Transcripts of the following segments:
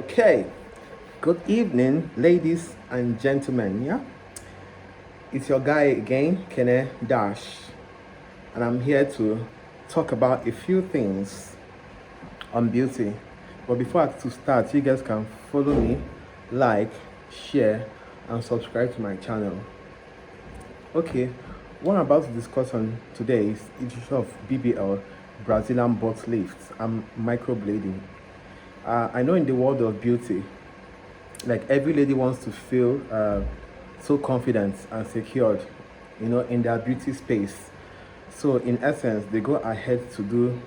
Okay, good evening, ladies and gentlemen. Yeah, it's your guy again, Kene Dash, and I'm here to talk about a few things on beauty. But before I start, you guys can follow me, like, share, and subscribe to my channel. Okay, what I'm about to discuss on today is the issue of BBL, Brazilian butt lifts, and microblading. I know in the world of beauty, like every lady wants to feel so confident and secured, in their beauty space. So in essence, they go ahead to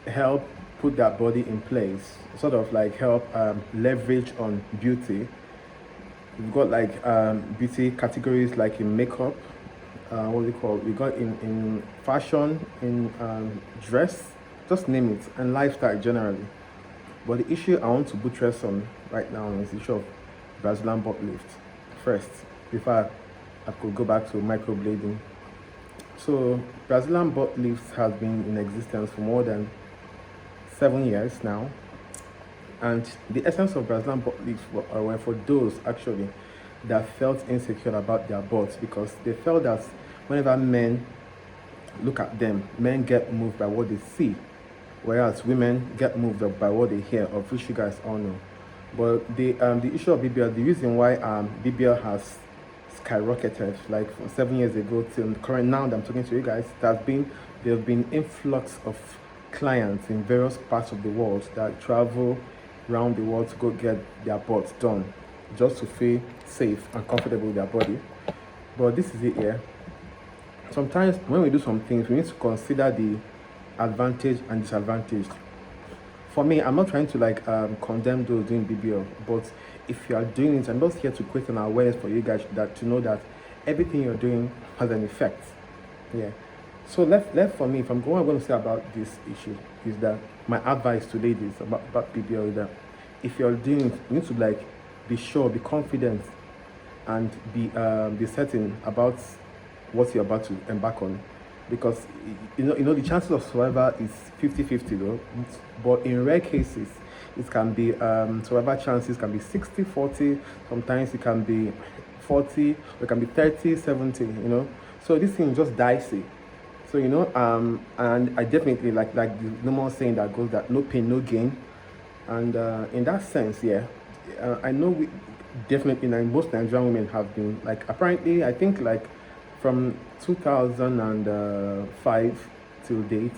help put that body in place, sort of like help leverage on beauty. We've got like beauty categories like in makeup, what do you call? We got in fashion, in dress, just name it, and lifestyle generally. But the issue I want to buttress on right now is the issue of Brazilian butt lift first, before I could go back to microblading. So Brazilian butt lifts has been in existence for more than 7 years now, and the essence of Brazilian butt lifts were for those actually that felt insecure about their butts, because they felt that whenever men look at them, men get moved by what they see, whereas women get moved up by what they hear, of which you guys all know. But the issue of BBL, the reason why BBL has skyrocketed, like from 7 years ago till current now that I'm talking to you guys, there have been influx of clients in various parts of the world that travel around the world to go get their butts done, just to feel safe and comfortable with their body. But this is it here. Sometimes when we do some things, we need to consider the advantage and disadvantage. For me, I'm not trying to like condemn those doing BBL, but if you are doing it, I'm just here to create an awareness for you guys that to know that everything you're doing has an effect. Yeah. So left for me, if I'm going to say about this issue is that my advice to ladies about BBL is that if you're doing it, you need to like be sure, be confident, and be certain about what you're about to embark on, because the chances of survival is 50-50 though, but in rare cases it can be survival chances can be 60-40, sometimes it can be 40, or it can be 30-70, so this thing is just dicey. So and I definitely like the normal saying that goes that no pain no gain, and in that sense, yeah, I know we definitely, most Nigerian women have been like, apparently I think like from 2005 till date,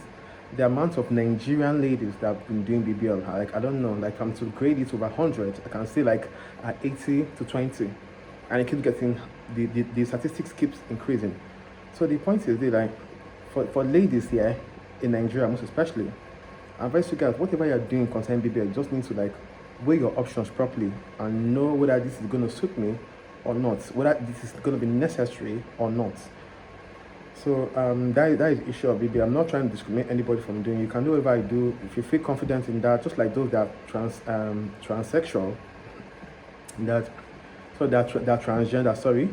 the amount of Nigerian ladies that have been doing BBL, like I don't know, like I'm to grade it over 100, I can say like 80-20, and it keeps getting, the statistics keeps increasing. So the point is that like for ladies here in Nigeria, most especially, I advise you guys, whatever you're doing concerning BBL, you just need to like weigh your options properly and know whether this is going to suit me or not, whether this is going to be necessary or not. So that is the issue of BBL. I'm not trying to discriminate anybody from doing it. You can do whatever I do if you feel confident in that, just like those that are transsexual, that transgender, sorry,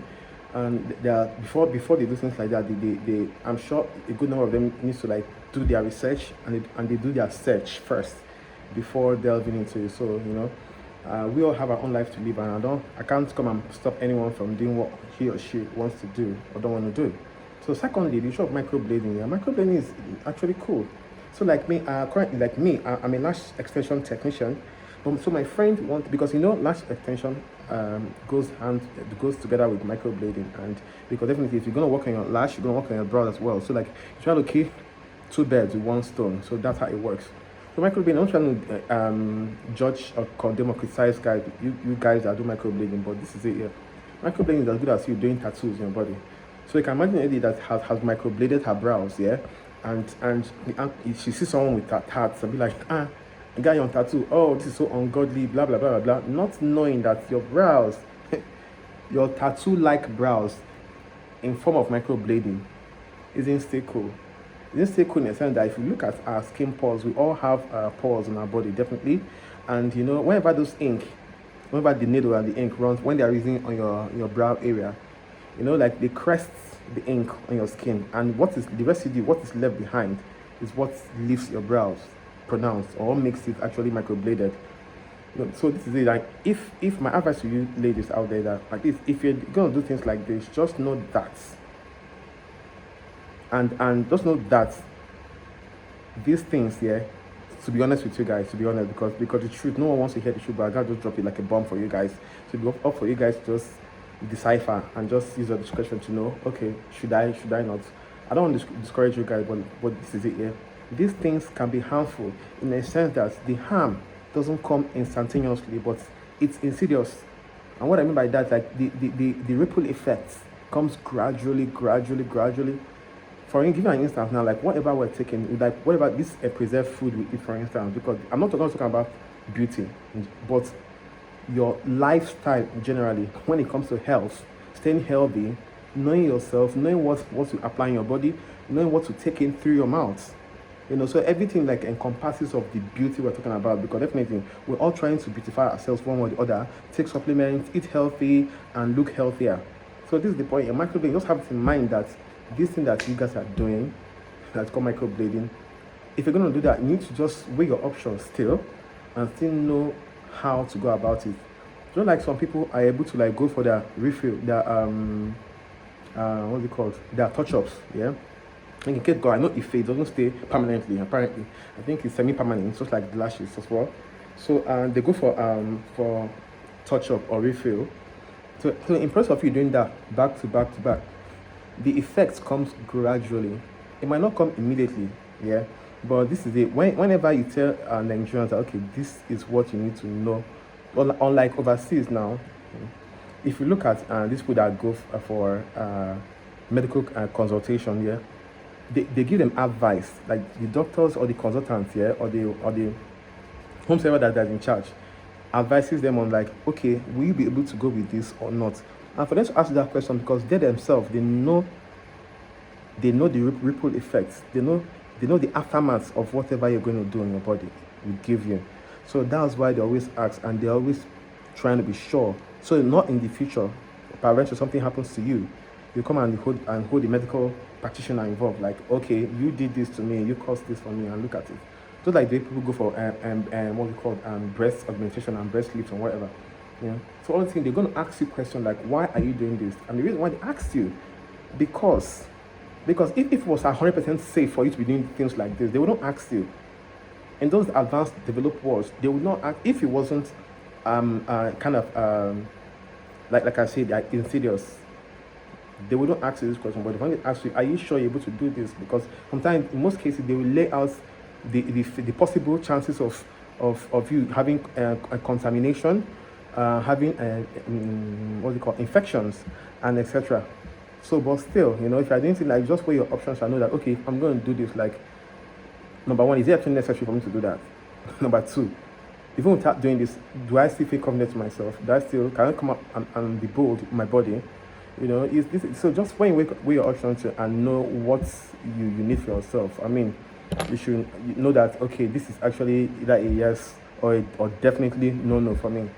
and they are, before they do things like that, they I'm sure a good number of them needs to like do their research, and they do their search first before delving into it. So we all have our own life to live, and I can't come and stop anyone from doing what he or she wants to do or don't want to do. So secondly, the issue of microblading. Yeah, microblading is actually cool. So like me, currently, like me, I'm a lash extension technician. So my friend because lash extension goes together with microblading, and because definitely if you're gonna work on your lash, you're gonna work on your brow as well. So like you try to kill two birds with one stone. So that's how it works. So microblading, I'm not trying to judge or condemn or criticize guys, you guys that do microblading, but this is it here. Microblading is as good as you doing tattoos in your body. So you can imagine a lady that has microbladed her brows, yeah, and if she sees someone with tats, and be like, you got your tattoo, oh, this is so ungodly, blah blah blah blah blah, not knowing that your brows, your tattoo-like brows, in form of microblading, isn't still cool. It's still cool in the sense that if you look at our skin pores, we all have pores on our body, definitely, and whenever the needle and the ink runs, when they are using on your brow area, like they crest the ink on your skin, and what is the residue, what is left behind, is what leaves your brows. pronounced, or what makes it actually microbladed. So this is it. Like, if my advice to you ladies out there, that like if you're gonna do things like this, just know that, and just know that these things, yeah, to be honest with you guys, to be honest, because the truth, no one wants to hear the truth, but I gotta just drop it like a bomb for you guys. So it'll be up for you guys to just decipher and just use your discretion to know, okay, should I not. I don't want to discourage you guys, but this is it, yeah. These things can be harmful in the sense that the harm doesn't come instantaneously, but it's insidious. And what I mean by that, like the ripple effect comes gradually. For give you an instance now, like whatever we're taking, like whatever this preserved food we eat, for instance, because I'm not talking about beauty, but your lifestyle generally when it comes to health, staying healthy, knowing yourself, knowing what to apply in your body, knowing what to take in through your mouth. So everything like encompasses of the beauty we're talking about, because definitely we're all trying to beautify ourselves one way or the other, take supplements, eat healthy, and look healthier. So this is the point. In microblading, just have it in mind that this thing that you guys are doing, that's called microblading, if you're going to do that, you need to just weigh your options still, and still know how to go about it. Just like some people are able to like go for their refill, their what's it called, their touch-ups, yeah. And in case, God, I know if it doesn't stay permanently, apparently, I think it's semi-permanent, just like the lashes as well. So they go for touch-up or refill. So in process of you doing that back to back, the effects comes gradually. It might not come immediately, yeah. But this is it. Whenever you tell Nigerians that, okay, this is what you need to know, unlike overseas now, if you look at these people that go for medical consultation, yeah, they give them advice, like the doctors or the consultants, yeah, or the whomsoever that's in charge, advises them on like, okay, will you be able to go with this or not? And for them to ask that question, because they themselves, they know the ripple effects, they know the aftermath of whatever you're going to do in your body will give you. So that's why they always ask, and they're always trying to be sure. So not in the future, peradventure something happens to you, you come and hold the medical practitioner involved, like, okay, you did this to me, you caused this for me, and look at it. Just like the people go for what we call breast augmentation and breast lift and whatever. Yeah. So all the things, they're going to ask you questions like, why are you doing this? And the reason why they asked you, because if it was 100% safe for you to be doing things like this, they wouldn't ask you. In those advanced developed worlds, they would not ask if it wasn't kind of like I said, like insidious. They wouldn't ask you this question, but when they ask you, are you sure you're able to do this? Because sometimes, in most cases, they will lay out the possible chances of you having a contamination, having what do you call, infections, and etc. So, but still, if you're doing things like, just weigh your options and know that, okay, if I'm going to do this, like, number one, is it actually necessary for me to do that? Number two, even without doing this, do I still feel confident to myself? Can I come up and be bold in my body? Is this, so just when you weigh your options and know what you need for yourself. I mean, you should know that, okay, this is actually either a yes or definitely no for me.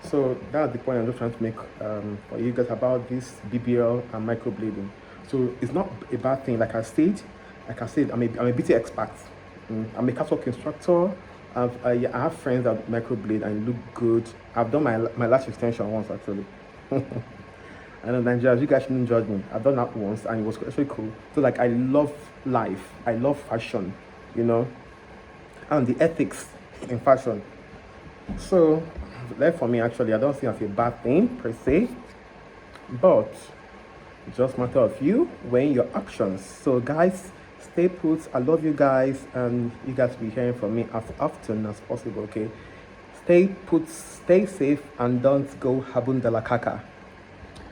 So that's the point I'm just trying to make for you guys about this BBL and microblading. So it's not a bad thing. Like I said, I'm a beauty expert. I'm a catwalk instructor. I have friends that microblade and look good. I've done my lash extension once, actually. I know, Nigerians, you guys shouldn't judge me. I've done that once and it was actually cool. So like, I love life. I love fashion, and the ethics in fashion. So that for me, actually, I don't see it as a bad thing per se, but it's just a matter of you weighing your options. So guys, stay put. I love you guys, and you guys will be hearing from me as often as possible, okay? Stay put, stay safe, and don't go habundalakaka.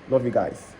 Love you guys.